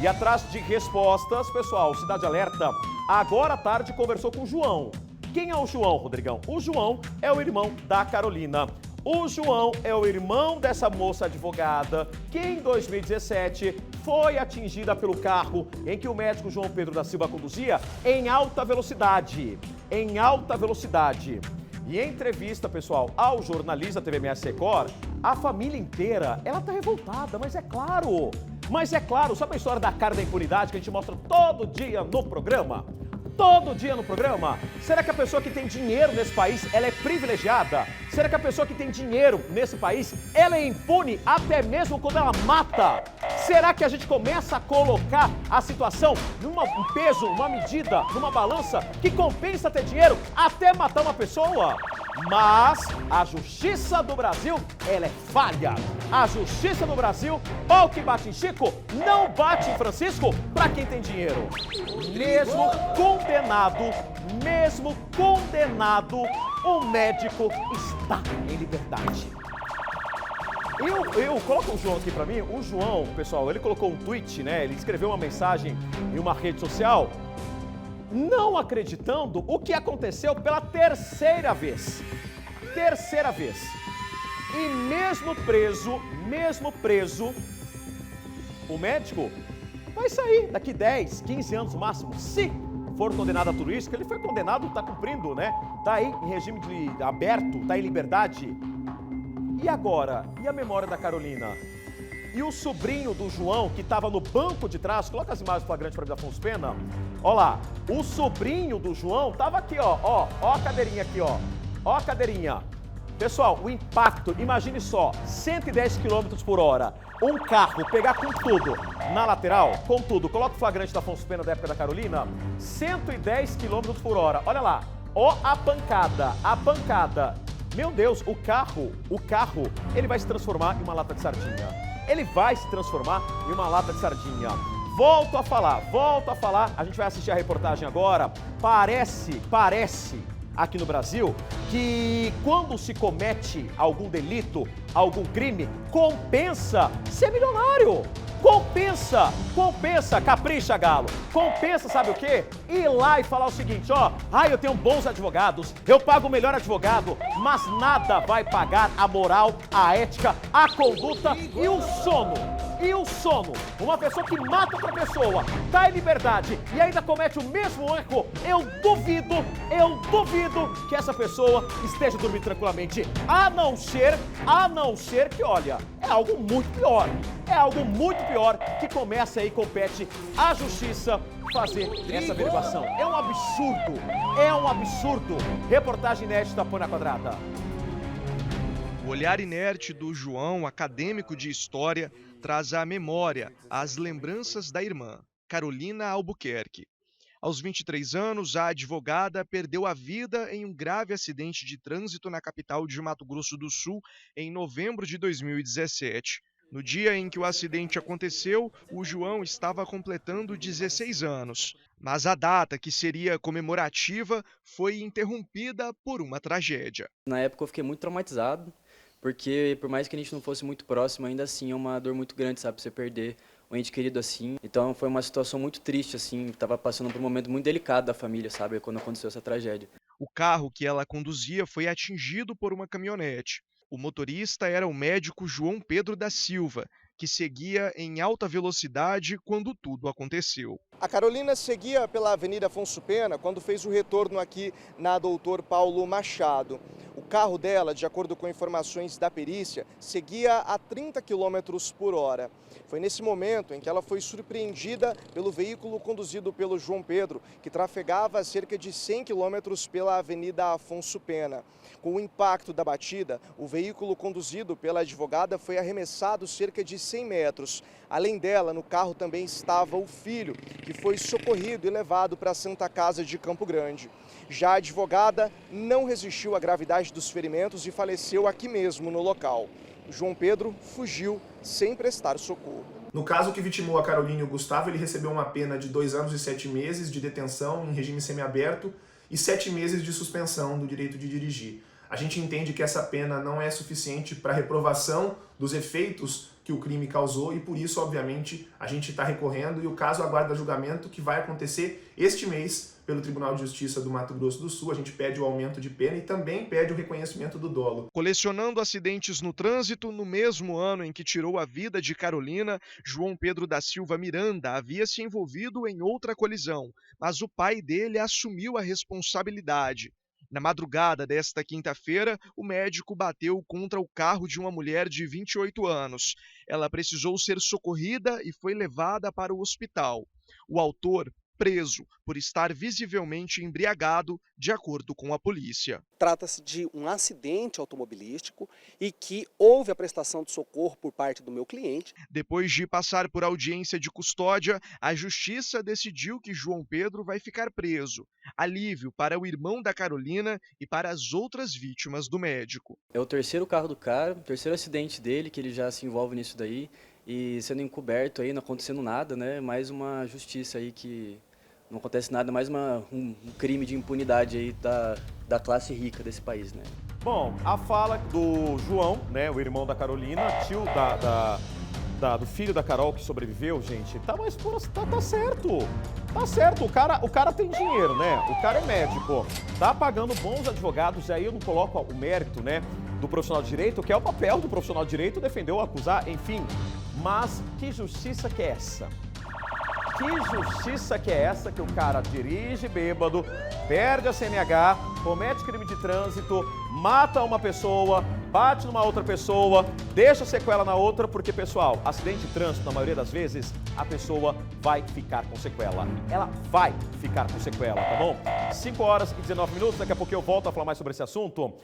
E atrás de respostas, pessoal, Cidade Alerta, agora à tarde conversou com o João. Quem é o João, Rodrigão? O João é o irmão da Carolina. O João é o irmão dessa moça advogada que em 2017 foi atingida pelo carro em que o médico João Pedro da Silva conduzia em alta velocidade. Em alta velocidade. E em entrevista, pessoal, ao jornalista TVMS Record, a família inteira, ela tá revoltada, mas é claro, sabe a história da cara da impunidade que a gente mostra todo dia no programa? Todo dia no programa? Será que a pessoa que tem dinheiro nesse país, ela é privilegiada? Será que a pessoa que tem dinheiro nesse país, ela é impune até mesmo quando ela mata? Será que a gente começa a colocar a situação num peso, uma medida, numa balança que compensa ter dinheiro até matar uma pessoa? Mas a justiça do Brasil, ela é falha. A justiça do Brasil, pau que bate em Chico, não bate em Francisco para quem tem dinheiro. Mesmo condenado, o médico está em liberdade. Eu coloco o João aqui pra mim. O João, pessoal, ele colocou um tweet, né? Ele escreveu uma mensagem em uma rede social, não acreditando o que aconteceu pela terceira vez. Terceira vez. E mesmo preso, o médico vai sair daqui 10, 15 anos no máximo, se for condenado a tudo isso, que ele foi condenado, tá cumprindo, né? Tá aí em regime de aberto, tá em liberdade. E agora? E a memória da Carolina? E o sobrinho do João, que estava no banco de trás, coloca as imagens flagrantes para mim da Afonso Pena. Olha lá, o sobrinho do João estava aqui, ó a cadeirinha aqui, ó a cadeirinha. Pessoal, o impacto, imagine só, 110 km por hora, um carro pegar com tudo na lateral, com tudo, coloca o flagrante da Afonso Pena da época da Carolina, 110 km por hora, olha lá, ó a pancada. Meu Deus, o carro, ele vai se transformar em uma lata de sardinha. Ele vai se transformar em uma lata de sardinha. Volto a falar, a gente vai assistir a reportagem agora. Parece, aqui no Brasil, que quando se comete algum delito, algum crime, compensa ser milionário. Compensa, capricha, galo. Compensa, sabe o quê? Ir lá e falar o seguinte, eu tenho bons advogados, eu pago o melhor advogado, mas nada vai pagar a moral, a ética, a conduta e o sono. Uma pessoa que mata outra pessoa, tá em liberdade e ainda comete o mesmo erro, eu duvido que essa pessoa esteja dormindo tranquilamente. A não ser que, olha, é algo muito pior que começa aí, compete à justiça fazer essa averiguação. É um absurdo. Reportagem inédita, Põe na Quadrada. O olhar inerte do João, acadêmico de história, traz à memória as lembranças da irmã, Carolina Albuquerque. Aos 23 anos, a advogada perdeu a vida em um grave acidente de trânsito na capital de Mato Grosso do Sul em novembro de 2017. No dia em que o acidente aconteceu, o João estava completando 16 anos. Mas a data, que seria comemorativa, foi interrompida por uma tragédia. Na época eu fiquei muito traumatizado, porque por mais que a gente não fosse muito próximo, ainda assim é uma dor muito grande, sabe, você perder um ente querido assim. Então foi uma situação muito triste, assim, estava passando por um momento muito delicado da família, sabe, quando aconteceu essa tragédia. O carro que ela conduzia foi atingido por uma caminhonete. O motorista era o médico João Pedro da Silva, que seguia em alta velocidade quando tudo aconteceu. A Carolina seguia pela Avenida Afonso Pena quando fez o retorno aqui na Doutor Paulo Machado. O carro dela, de acordo com informações da perícia, seguia a 30 km por hora. Foi nesse momento em que ela foi surpreendida pelo veículo conduzido pelo João Pedro, que trafegava a cerca de 100 km pela Avenida Afonso Pena. Com o impacto da batida, o veículo conduzido pela advogada foi arremessado cerca de 100 metros. Além dela, no carro também estava o filho, que foi socorrido e levado para a Santa Casa de Campo Grande. Já a advogada não resistiu à gravidade dos ferimentos e faleceu aqui mesmo no local. João Pedro fugiu sem prestar socorro. No caso que vitimou a Carolina e o Gustavo, ele recebeu uma pena de 2 anos e 7 meses de detenção em regime semiaberto e 7 meses de suspensão do direito de dirigir. A gente entende que essa pena não é suficiente para a reprovação dos efeitos que o crime causou e por isso, obviamente, a gente está recorrendo e o caso aguarda julgamento que vai acontecer este mês pelo Tribunal de Justiça do Mato Grosso do Sul. A gente pede o aumento de pena e também pede o reconhecimento do dolo. Colecionando acidentes no trânsito, no mesmo ano em que tirou a vida de Carolina, João Pedro da Silva Miranda havia se envolvido em outra colisão, mas o pai dele assumiu a responsabilidade. Na madrugada desta quinta-feira, o médico bateu contra o carro de uma mulher de 28 anos. Ela precisou ser socorrida e foi levada para o hospital. O autor, preso por estar visivelmente embriagado, de acordo com a polícia. Trata-se de um acidente automobilístico e que houve a prestação de socorro por parte do meu cliente. Depois de passar por audiência de custódia, a justiça decidiu que João Pedro vai ficar preso. Alívio para o irmão da Carolina e para as outras vítimas do médico. É o terceiro carro do cara, o terceiro acidente dele, que ele já se envolve nisso daí. E sendo encoberto aí, não acontecendo nada, né? Mais uma justiça aí que não acontece nada, mais um crime de impunidade aí da classe rica desse país, né? Bom, a fala do João, né, o irmão da Carolina, tio do filho da Carol que sobreviveu, gente, tá certo. Tá certo, o cara tem dinheiro, né? O cara é médico, tá pagando bons advogados, e aí eu não coloco o mérito, né, do profissional de direito, que é o papel do profissional de direito, defender ou acusar, enfim. Mas que justiça que é essa? Que justiça que é essa que o cara dirige bêbado, perde a CNH, comete crime de trânsito, mata uma pessoa, bate numa outra pessoa, deixa sequela na outra, porque, pessoal, acidente de trânsito, na maioria das vezes, a pessoa vai ficar com sequela. Ela vai ficar com sequela, tá bom? 5 horas e 19 minutos, daqui a pouco eu volto a falar mais sobre esse assunto.